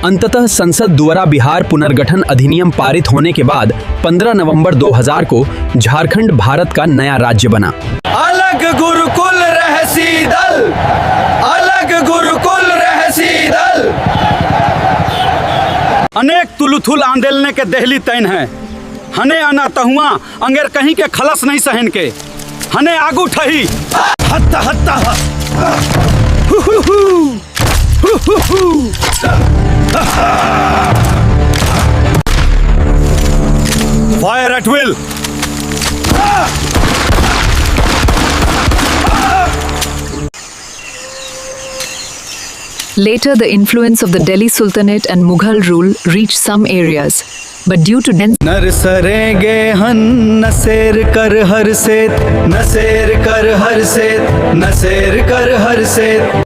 अंततः संसद द्वारा बिहार पुनर्गठन अधिनियम पारित होने के बाद 15 नवंबर 2000 को झारखंड भारत का नया राज्य बना। अलग गुरुकुल रहसी दल, अलग गुरुकुल रहसी दल। अनेक तुलुथुल आंदोलन के दहली तैन है, हने अना तहुआ अंगेर कहीं के खलस नहीं सहन के, हने आगू ठही हत्ता हत्ता fire eight will. Later, the influence of the Delhi Sultanate and Mughal rule reached some areas, but due to dense नरसरेंगे हन नसेर कर हर सेत, नसेर कर हर सेत, नसेर कर हर सेत।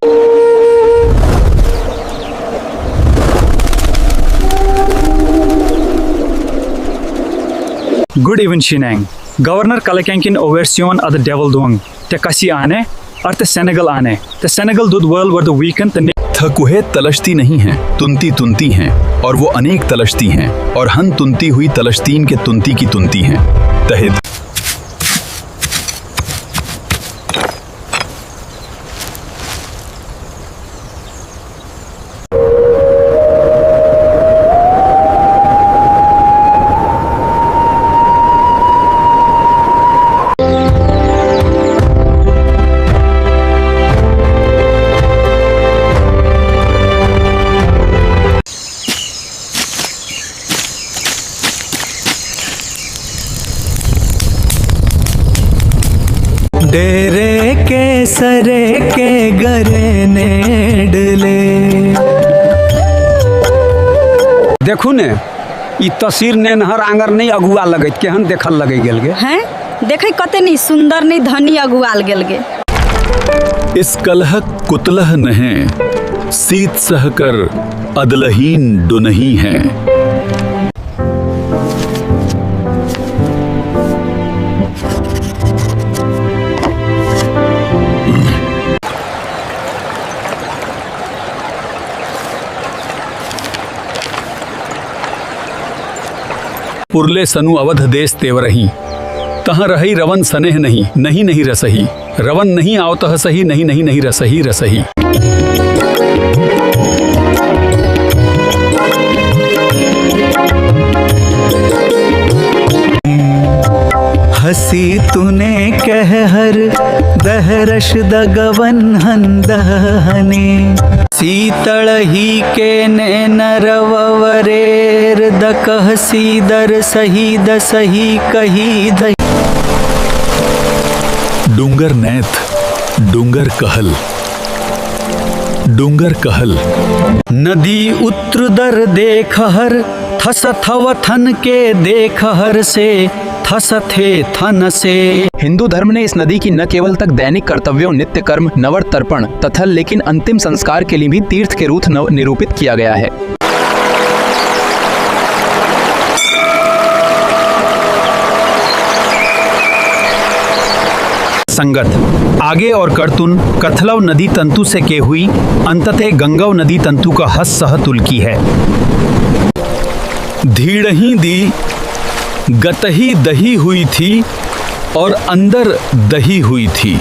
Good evening, Shinang. Governor Kalakankin overseon at the devil doing. Te kasi ane, और ते Senegal आने, ते Senegal दूध world were the weekend ते थकुहे तलशती नहीं हैं, तुनती तुनती हैं, और वो अनेक तलशती हैं, और हन तुनती हुई तलशतीन के तुनती की तुनती हैं। तहिद डेरे के सरे के गरे नेडले। देखू ने ई तस्वीर ने नहर आंगर नहीं अगुआ लगत केहन देखल लगे गेल गे हैं, देखे कते नहीं सुंदर नहीं धनी अगुआल गेल गे। इस कलह कुतलह नहे, सीत सहकर अदलहीन डुनही हैं। पुरले सनु अवध देश तेवरही, तहाँ रही रवन सनेह नहीं, नहीं नहीं रसही, रवन नहीं आवतः सही, नहीं नहीं नहीं रसही रसही। हसी तूने कह हर दहरश दगवन हंदहने, सीतल ही के ने नरवरेर दकह सीदर सही दसही कही दही। डूंगर नैथ, डूंगर कहल, डूंगर कहल। नदी उत्रदर देख हर, थस थव थन के देख हर से, थस थे थन से। हिंदू धर्म ने इस नदी की न केवल तक दैनिक कर्तव्यों, नित्य कर्म, नवर तर्पण तथा लेकिन अंतिम संस्कार के लिए भी तीर्थ के रूप निरूपित किया गया है। संगत आगे और करतुन कथलव नदी तंतु से के हुई, अंततः गंगव नदी तंतु का हस सह तुलकी है। धीड़ही दी गतही दही हुई थी, और अंदर दही हुई थी।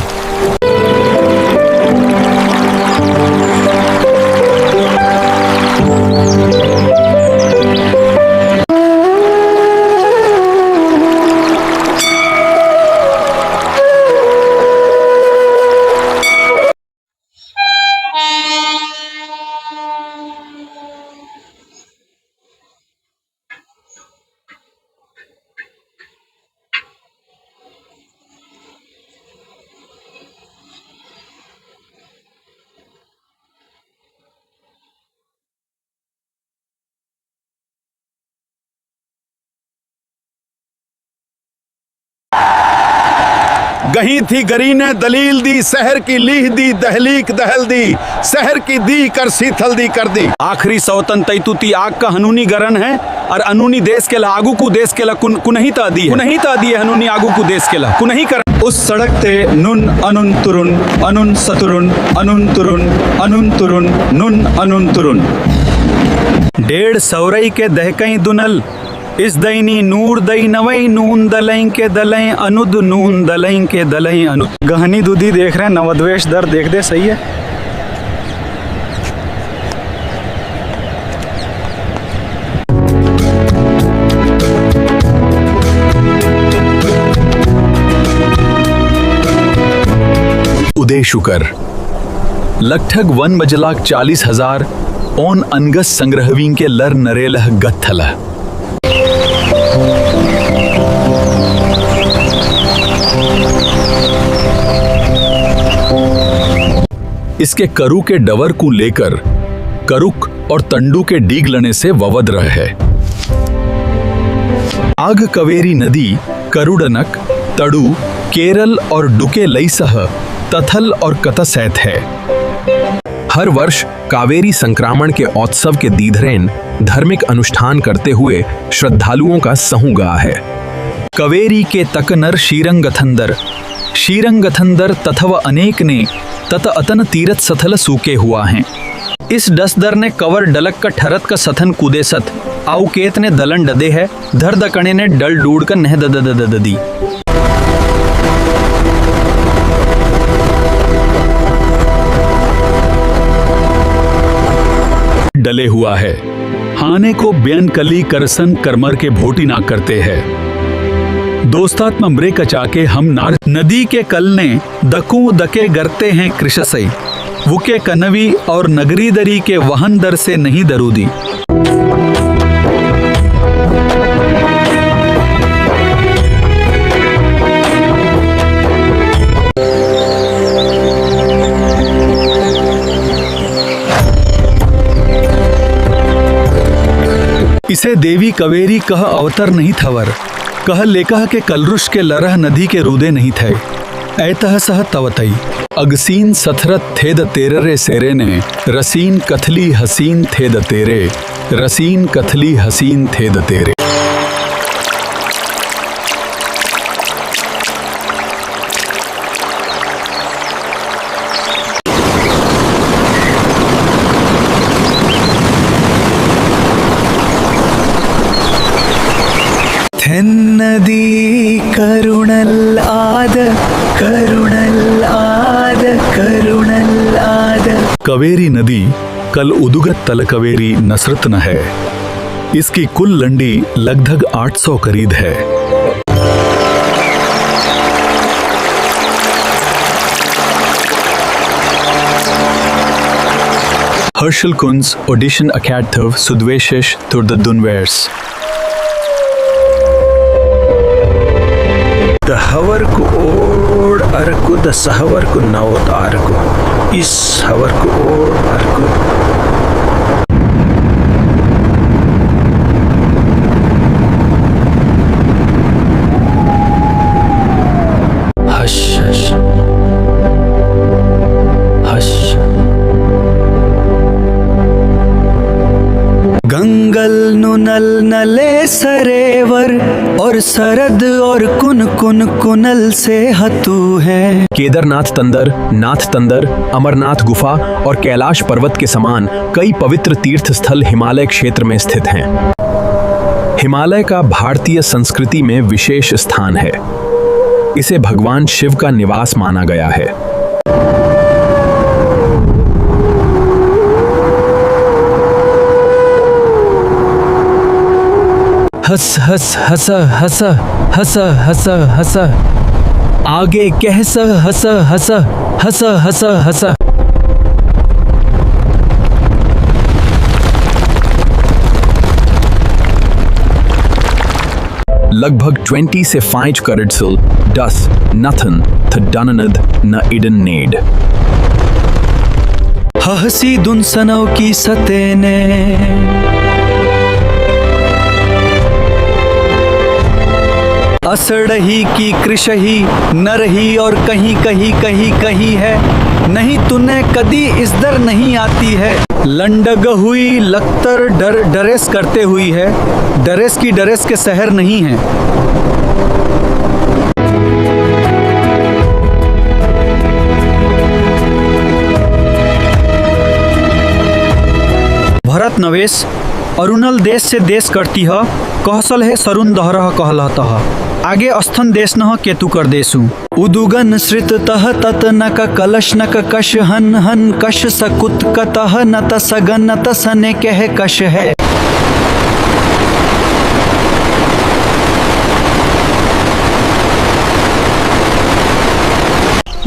गही थी गरी ने दलील दी, शहर की लीह दी, दहलीक दहल दी, शहर की दी कर शीथल दी कर दी। आखिरी सौतन तैतुती आग का हनूनी गरन है, और अनूनी देश के ला आगू को देश के ला कुनही ता दी है हनूनी आगू को देश के ला कुनही कर। उस सड़क ते नुन अनुन तुरुन, अनुन सतुरुन, अनुन तुरुन, अनुन तुरुन, नुन अनुन तुरुन। डेढ़ सौरई के दहकई दुनल इस दैनी नूर दई नवई नून दलई के दलई अनुद नून दलई के दलई अनुद। गहनी दूधी देख रहे हैं, नवद्वेष दर देख दे, सही है। उदय शुकर लठग वन बजलाक 40,000 ओन अनगस संग्रहवीं के लर नरेलह गत्थल। इसके करु के डवर को लेकर करुक और तंडू के डीग लने से ववद रह है। आग कवेरी नदी करुडनक तड़ू केरल और डुके लई सह तथल और कतसैत है। हर वर्ष कावेरी संक्रामण के उत्सव के दीधरेन धार्मिक अनुष्ठान करते हुए श्रद्धालुओं का समूह है। कवेरी के तकनर शीरंगथंदर तथव अनेक ने तत अतन तीरथ सथल सूके हुआ हैं। इस डसदर ने कवर डलक का ठरत का सथन कूदे सत आउ केत ने दलन डदे है धर दकणे ने डल डूड कर नह ददी। डले हुआ है हाने को ब्यन कली करसन करमर के भोटी ना करते हैं। दोस्तात्म मृ कचाके हम नार नदी के कल ने दकू दके गरते हैं कृषसई वुके कनवी और नगरी दरी के वहन दर से नहीं दरूदी। इसे देवी कवेरी कह अवतर नहीं थवर कह लेकह के कलरुष के लरह नदी के रूदे नहीं थे ऐतह सह तवतई। अगसीन सथरत थे द तेरे सेरे ने रसीन कथली हसीन थे द तेरे रसीन कथली हसीन थे द तेरे। नदी करुणल आद कवेरी नदी कल उदुगत तल कवेरी नसरत न है। इसकी कुल लंडी लगभग 800 करीब है। हर्षल कुंज ऑडिशन अकैडथव सुद्वेशिश तुर्द दुनवेर्स द हवर को ओढ़ अरकु द सहवर को नवत आरकु इस हवर को ओढ़ Araku. Hush hush hush Gangal नुनल नले सरेवर और सरद और कुन कुन कुनल से हतू है। केदारनाथ तंदर, नाथ तंदर, अमरनाथ गुफा और कैलाश पर्वत के समान कई पवित्र तीर्थ स्थल हिमालय क्षेत्र में स्थित हैं। हिमालय का भारतीय संस्कृति में विशेष स्थान है। इसे भगवान शिव का निवास माना गया है। हस हस हस हस हस हस हस आगे कहस हस हस हस हस हस। लगभग 20 से 5 करेडसल डस नथन थ डननद न इडन नेड। हसी दुनसनों की सते ने असड़ही की कृषही न रही और कहीं कहीं कहीं कहीं है नहीं तूने कदी इस दर नहीं आती है। लंडग हुई लख्तर डरेस करते हुई है डरेस की डरेस के शहर नहीं है। भरत नवेश अरुणल देश से देश करती ह कहसल है सरुण दहरह कहलतः आगे अस्थन देश न केतु कर देसु उदुगन श्रित तह तत नक कलश नक कश हन हन कश सकुत कतह नत सगन नत सने कह कश है।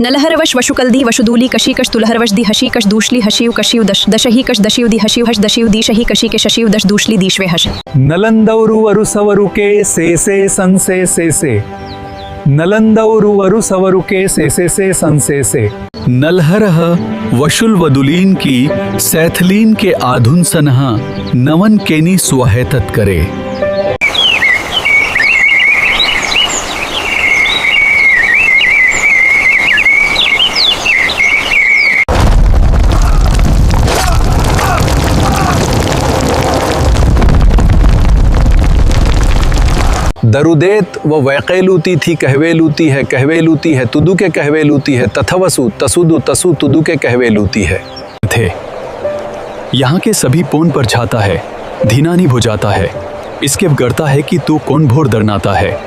नलहरवश वशुकल्दी वशुदूली कशीकश तुलहरवश दी हशीकश दूशली हशीव कशीव दशही कश दशीव दी हशीव हश दशीव दीशही कशी के शशीव दश दूशली दीशवे हश। नलंदौरु अरुसवरु के से संसे से नलंदौरु अरुसवरु के से संसे से नलहरह वशुल वदुलीन की सैथलीन के आधुन सनहा नवन केनी स्वहैतत करे। दरुदेत व वैकेलूती थी कहवेलूती है तुदु के कहवेलूती है तथवसु तसुदु तसु तुदु के कहवेलूती है थे। यहाँ के सभी पोन पर छाता है धीनानी भुजाता है इसके करता है कि तू कौन भोर दरनाता है।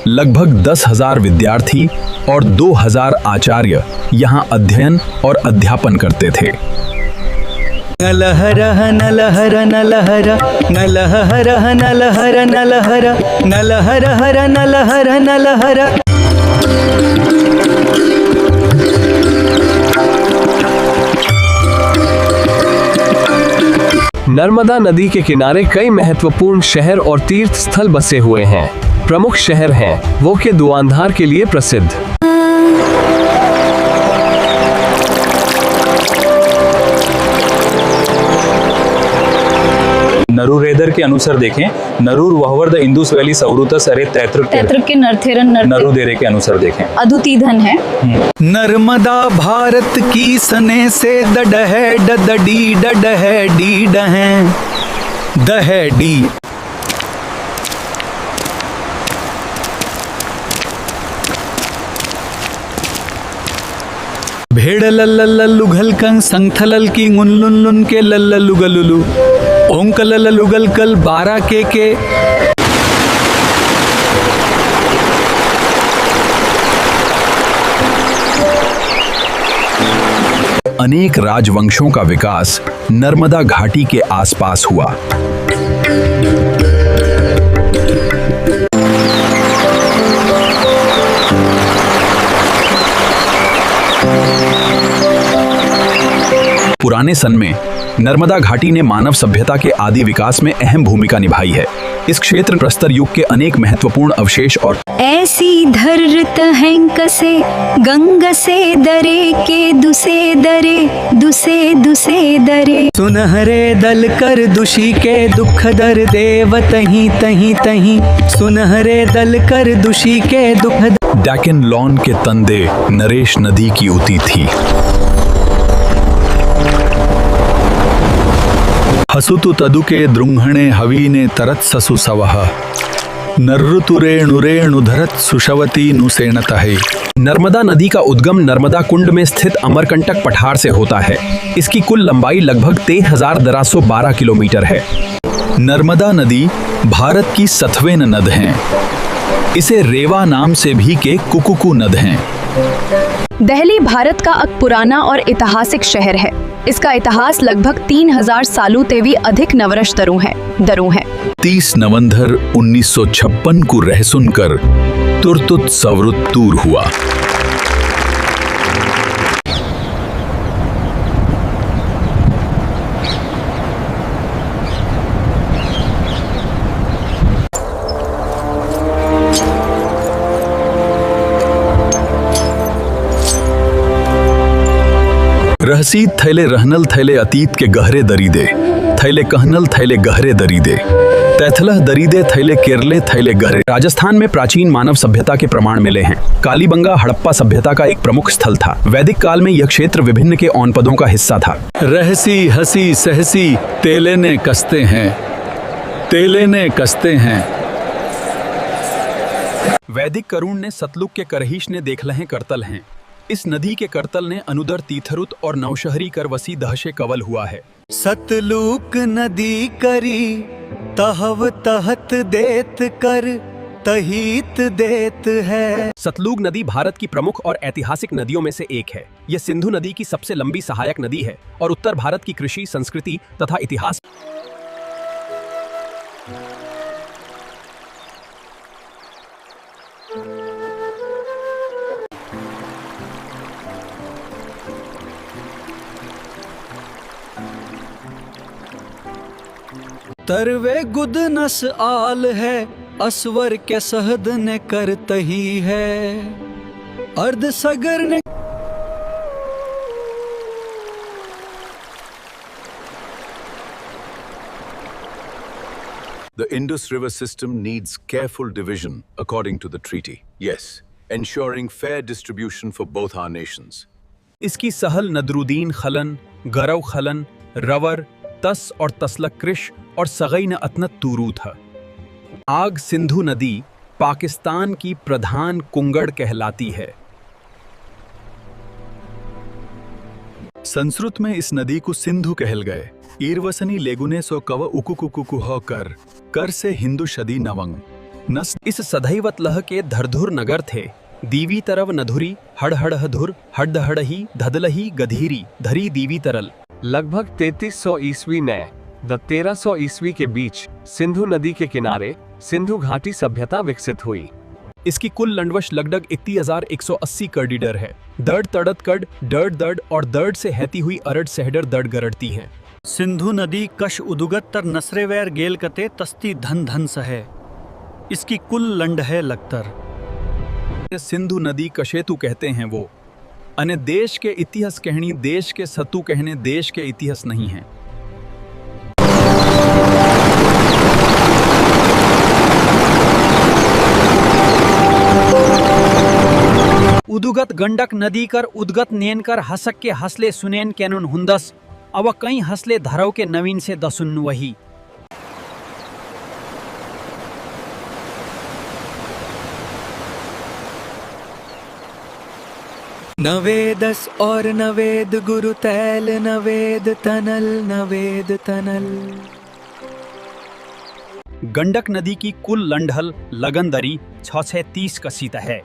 लगभग 10,000 विद्यार्थी और 2,000 आचार्य यहाँ अध्ययन और अध्यापन करते थे। नलहरह नलहर नलहर नलहरह नलहर नलहर नलहरहर नलहर नलहर। नर्मदा नदी के किनारे कई महत्वपूर्ण शहर और तीर्थ स्थल बसे हुए हैं। प्रमुख शहर हैं वो के दुआंधार के लिए प्रसिद्ध। नरूरेदर के अनुसार देखें नरूर वहवर द इंदुस वैली सौरुतस अरे तैत्र के नरथेरन नरूदेरे के अनुसार देखें अदुति धन है। नर्मदा भारत की सने से डडह डडी डडह डी डह दह डी। भेड़ लल्लल्लु घलकं संथलल की गुनलुन के लल्ललु गलुलु ओंकल लुगल कल 12 के अनेक राजवंशों का विकास नर्मदा घाटी के आसपास हुआ। पुराने सन में नर्मदा घाटी ने मानव सभ्यता के आदि विकास में अहम भूमिका निभाई है। इस क्षेत्र प्रस्तर युग के अनेक महत्वपूर्ण अवशेष और ऐसी धरत हैं कसे गंग से दरे के दुसे दरे सुनहरे दल कर दुषी के दुख दर देव तहीं तहीं तहीं सुनहरे दल कर दुषी के दुख। डैकन लॉन के तंदे नरेश नदी की उती थी। हसुतु तदुके द्रुंहणे हवीने तरत ससु सवह नर्रुतुरेणुरेणुधरत सुशवती नुसेणतहे। नर्मदा नदी का उद्गम नर्मदा कुंड में स्थित अमरकंटक पठार से होता है। इसकी कुल लंबाई लगभग 13,212 किलोमीटर है। नर्मदा नदी भारत की 7वें नद है। इसे रेवा नाम से भी के कुकुकू नद हैं। दिल्ली भारत का एक पुराना और ऐतिहासिक शहर है। इसका इतिहास लगभग 3,000 सालों से भी अधिक नवरश दरों है। 30 नवंबर 1956 को रह सुनकर तुर्तुत सवरुत दूर हुआ। रहसीत थैले रहनल थैले अतीत के गहरे दरीदे थैले कहनल थैले गहरे दरीदे तैथलह दरीदे थैले केरले थैले गहरे। राजस्थान में प्राचीन मानव सभ्यता के प्रमाण मिले हैं। कालीबंगा हड़प्पा सभ्यता का एक प्रमुख स्थल था। वैदिक काल में यह क्षेत्र विभिन्न के औनपदों का हिस्सा था। रहसी हसी सहसी तेले ने कसते हैं। वैदिक करुण ने सतलुग के करहिश ने देखलहें करतल हैं। इस नदी के करतल ने अनुदर तीथरुत और नौशहरी कर वसी दहशे कवल हुआ है। सतलूक नदी करी तहव तहत देत कर तहीत देत है। सतलुज नदी भारत की प्रमुख और ऐतिहासिक नदियों में से एक है। यह सिंधु नदी की सबसे लंबी सहायक नदी है और उत्तर भारत की कृषि, संस्कृति तथा इतिहास तरवे गुद नस आल है असवर के सहद ने करतही है अर्ध सगर ने। The Indus River system needs careful division according to the treaty. Yes, ensuring fair distribution for both our nations. इसकी सहल नदरुद्दीन खलन, गरव खलन, रवर, तस और तसलक कृश और सगई न अतनत तूरू था। आग सिंधु नदी पाकिस्तान की प्रधान कुंगड़ कहलाती है। संस्कृत में इस नदी को सिंधु कहल गए। ईरवसनी लेगुने सो कव उकुकुकुकु हो कर से हिंदू शदी नवंग नस। इस सदैवत लह के धरधुर नगर थे। दीवी तरव नधुरी हड़हड़धुर हड़दहड़ही धदलही गधीरी धरी दीवी तरल। लगभग 3300 ईस्वी ने 1300 ईस्वी के बीच सिंधु नदी के किनारे सिंधु घाटी सभ्यता विकसित हुई। इसकी कुल लंडवश लगभग 3180 किलोमीटर है। दर्द तड़त कड दर्द दर्द और दर्द से हैती हुई अरड सहडर दर्द गरड़ती हैं। सिंधु नदी कश उदुगत तर नसरेवैर गेल कते तस्ती धन धन सहे। इसकी कुल लंड है लगतर। सिंधु नदी कशेतु कहते हैं वो। अने देश के इतिहास कहनी देश के सतु कहने देश के इतिहास नहीं है। उदुगत गंडक नदी कर उदगत नेन कर हसक के हसले सुनेन कैनुन हुंदस अव कई हसले धरव के नवीन से दसुन वही। नवेदस और नवेद गुरु तैल नवेद तनल नवेद तनल। गंडक नदी की कुल लंढल लगनदरी 630 कसीत है।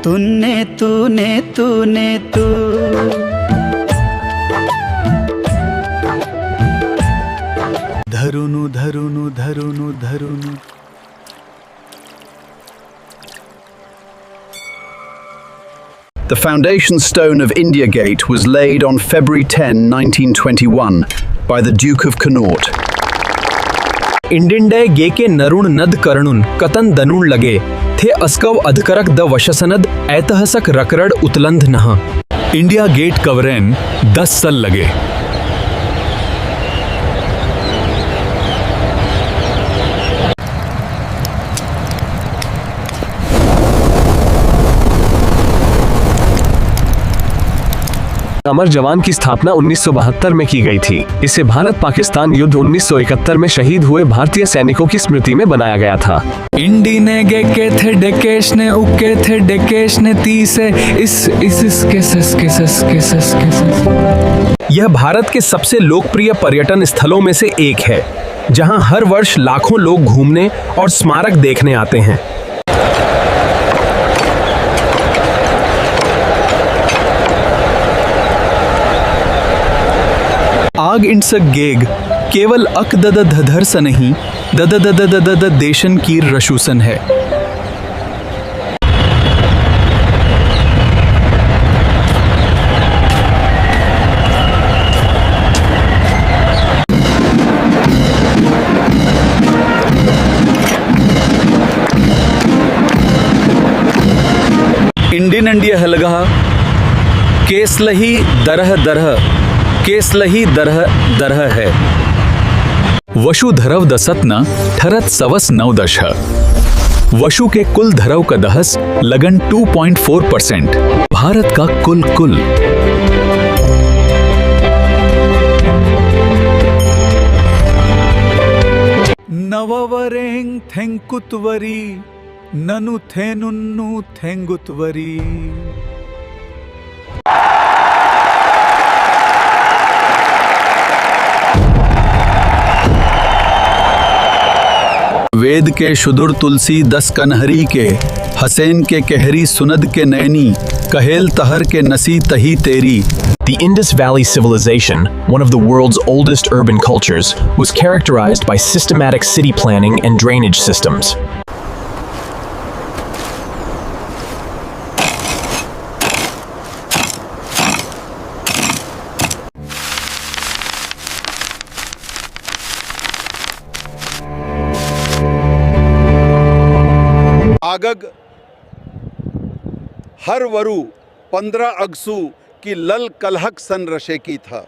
तूने तूने तूने तू धरुनु धरुनु धरुनु धरुनु। The foundation stone of India Gate was laid on February 10, 1921 by the Duke of Connaught. इंडिंडे गे के नरुण नद करणुन कतन दनुण लगे थे अस्कव अधकरक द वशसनद ऐतहसक रकरड़ उतलंध नहा। इंडिया गेट कवरेन 10 साल लगे। अमर जवान की स्थापना 1972 में की गई थी। इसे भारत पाकिस्तान युद्ध 1971 में शहीद हुए भारतीय सैनिकों की स्मृति में बनाया गया था। इंडी ने गे के थे डेकेश ने उके थे डेकेश ने तीसे इस के सस के सस के सस के सस। यह भारत के सबसे लोकप्रिय पर्यटन स्थलों में से एक है, जहां हर वर्ष लाखों लोग घूमने और स्मारक देखने आते हैं। आग इंसक गेग केवल अक दद धधर स नहीं दद दद दद दद देशन की रशूसन है। इंडियन इंडिया हलगा केसलही दरह दरह केसलही दरह दरह है। वशु धरव दसतन ठरत सवस 9 वशु के कुल धरव का दहस लगन 2.4%। भारत का कुल नववरें थेंकुतवरी ननु थेनुन्नु थेंगुतवरी। वेद के शुदुर तुलसी 10 कन्हरी के, हसैन के कहरी सुनद के नैनी, कहेल तहर के नसी तही तेरी। The Indus Valley Civilization, one of the world's oldest urban cultures, was characterized by systematic city planning and drainage systems. आगग हर वरु 15 अगसू की लल कलहक सन रशे की था।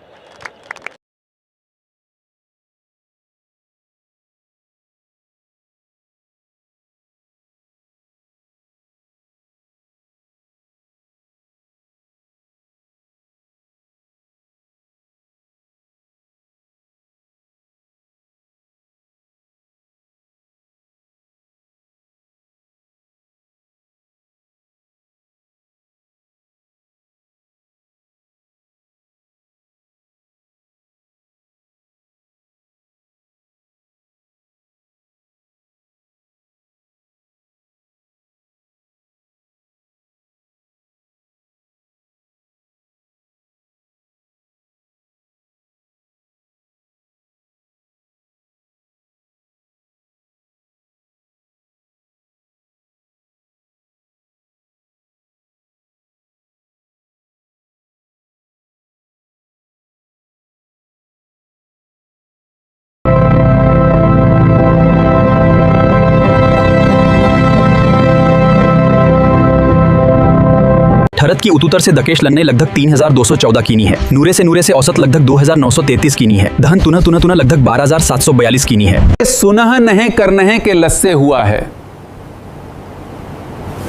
ठरत की उत्तर से दकेश लन्ने लगभग 3214 कीनी है। नूरे से औसत लगभग 2933 कीनी है। दहन तुना तुना तुना लगभग 12742 कीनी है। सुनह नहीं करनह के लस्से हुआ है,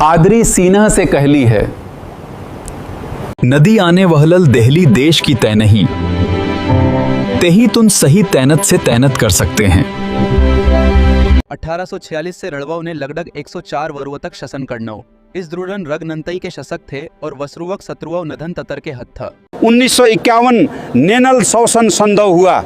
आदरी सीना से कहली है। नदी आने वहलल देहली देश की तय नहीं, तेही तुम सही तैनत से तैनत कर सकते हैं। 1846 से रणवाव ने लगभग 104 वर्षों तक शासन करना। इस द्रुड़न रगनंतई के शासक थे और वसरुवक शत्रुव नधन ततर के हथ था। 1951 नेनल शोषण संधव हुआ।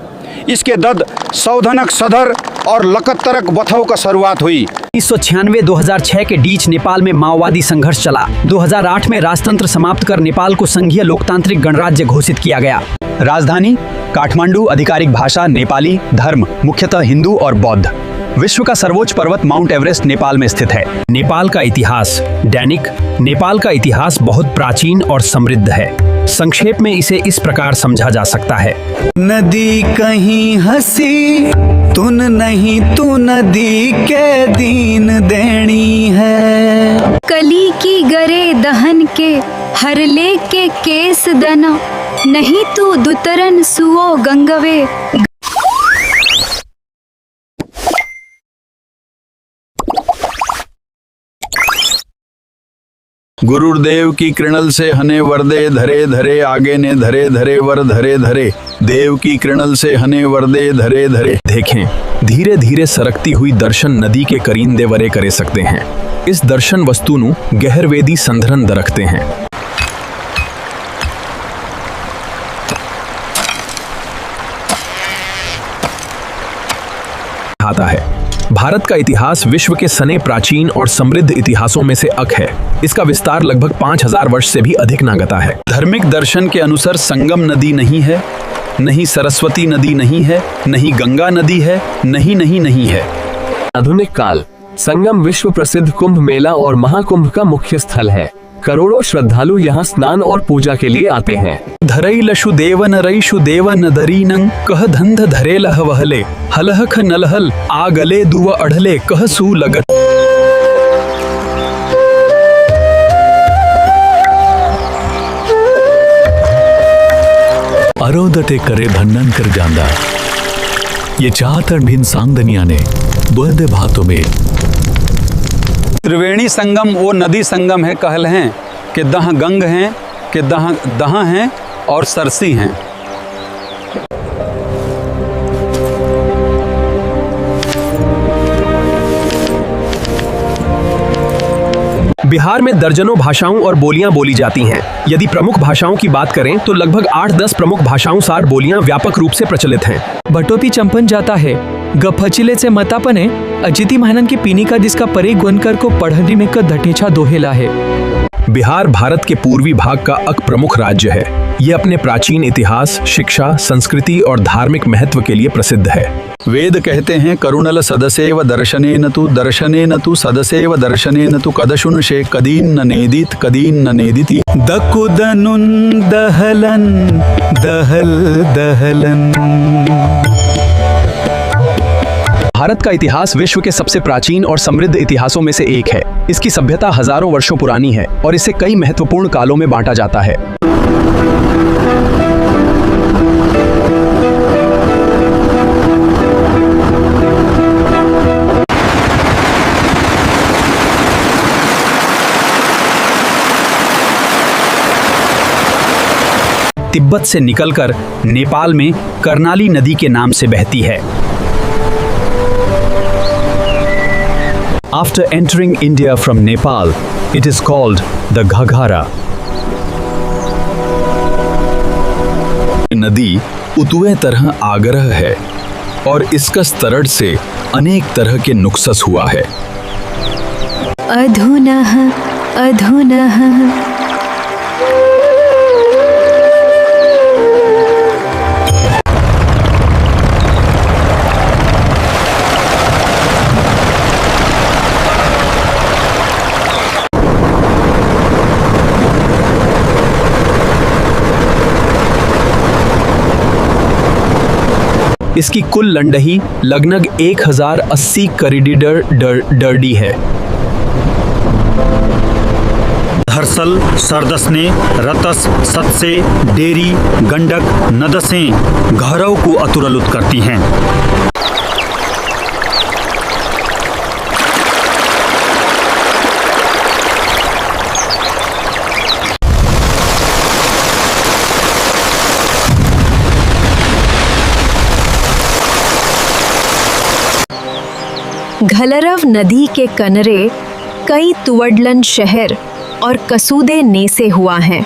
इसके दद सौधनक सदर और लकत्तरक बथव का शुरुआत हुई। 1996-2006 के बीच नेपाल में माओवादी संघर्ष चला। 2008 में राजतंत्र समाप्त कर नेपाल को संघीय लोकतांत्रिक गणराज्य घोषित किया गया। राजधानी काठमांडू, आधिकारिक भाषा नेपाली, धर्म मुख्यतः हिंदू और बौद्ध। विश्व का सर्वोच्च पर्वत माउंट एवरेस्ट नेपाल में स्थित है। नेपाल का इतिहास दैनिक। नेपाल का इतिहास बहुत प्राचीन और समृद्ध है। संक्षेप में इसे इस प्रकार समझा जा सकता है। नदी कहीं हंसी तुन नहीं, तू नदी के दीन देनी है। कली की गरे दहन के हरले के केस दना, नहीं तू दुतरन सुओ गंगवे। गुरुदेव की कृणल से हने वरदे धरे धरे, आगे ने धरे धरे वर धरे धरे। देव की कृणल से हने वरदे धरे धरे। देखें, धीरे धीरे सरकती हुई दर्शन नदी के करींदे वरे करे सकते हैं। इस दर्शन वस्तु नु गहरवेदी संधरन दरखते हैं। आता है। भारत का इतिहास विश्व के सने प्राचीन और समृद्ध इतिहासों में से एक है। इसका विस्तार लगभग 5000 वर्ष से भी अधिक नागता है। धार्मिक दर्शन के अनुसार संगम नदी नहीं है, नहीं सरस्वती नदी नहीं है, नहीं गंगा नदी है, नहीं है। आधुनिक काल संगम विश्व प्रसिद्ध कुंभ मेला और महाकुंभ का मुख्य स्थल है। करोड़ों श्रद्धालु यहाँ स्नान और पूजा के लिए आते हैं। धरई लशु देवन रईशु देवन दरीनंग, कह धंध धरे लह वहले, हलहख नलहल आगले दुव अढ़ले, कह सू लगत। अरोदटे करे भन्नन कर जांदा, ये चाहतर भिन सांगदनिया ने बुहदे भातों में। त्रिवेणी संगम वो नदी संगम है कहल हैं कि दह गंग हैं, कि दह हैं और सरसी हैं। बिहार में दर्जनों भाषाओं और बोलियां बोली जाती हैं। यदि प्रमुख भाषाओं की बात करें तो लगभग 8-10 प्रमुख भाषाओं सार बोलियां व्यापक रूप से प्रचलित हैं। बटोपी चंपन जाता है गफचिलेचे मतापणे अजिती महानन की पीनी का जिसका परे गुणकर को पढ़ने में का धटेछा दोहेला है। बिहार भारत के पूर्वी भाग का एक प्रमुख राज्य है। यह अपने प्राचीन इतिहास, शिक्षा, संस्कृति और धार्मिक महत्व के लिए प्रसिद्ध है। वेद कहते हैं करुणल सदसेव दर्शनेन तु सदसेव दर्शनेन तु कदशुनशे कदीन न नेदित कदीन न नेदिति दकुदनुन दहलन दहल दहलन। भारत का इतिहास विश्व के सबसे प्राचीन और समृद्ध इतिहासों में से एक है। इसकी सभ्यता हजारों वर्षों पुरानी है और इसे कई महत्वपूर्ण कालों में बांटा जाता है। तिब्बत से निकलकर नेपाल में कर्णाली नदी के नाम से बहती है। After entering India from Nepal, it is called the Ghaghara. नदी उतुए तरह आग्रह है और इसका स्तरण से अनेक तरह के नुक्सस हुआ है। अधुनः अधुनः इसकी कुल लंडही लगभग 1080 किलोमीटर डरडी है। धरसल सरदसने रतस सत्से डेरी गंडक नदसें घरों को अतुरलुत करती हैं। घलरव नदी के कनरे कई तुवडलन शहर और कसूदे नेसे हुआ हैं।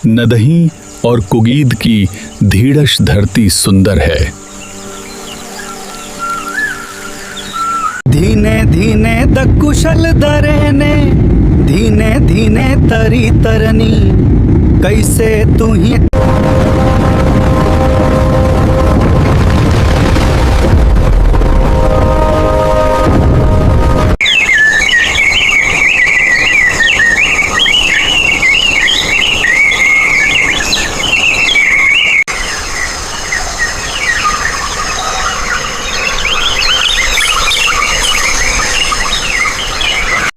नदही और कुगीद की धीरज धरती सुंदर है। धीने धीने द कुशल दरेने धीने धीने तरी तरनी कैसे तू ही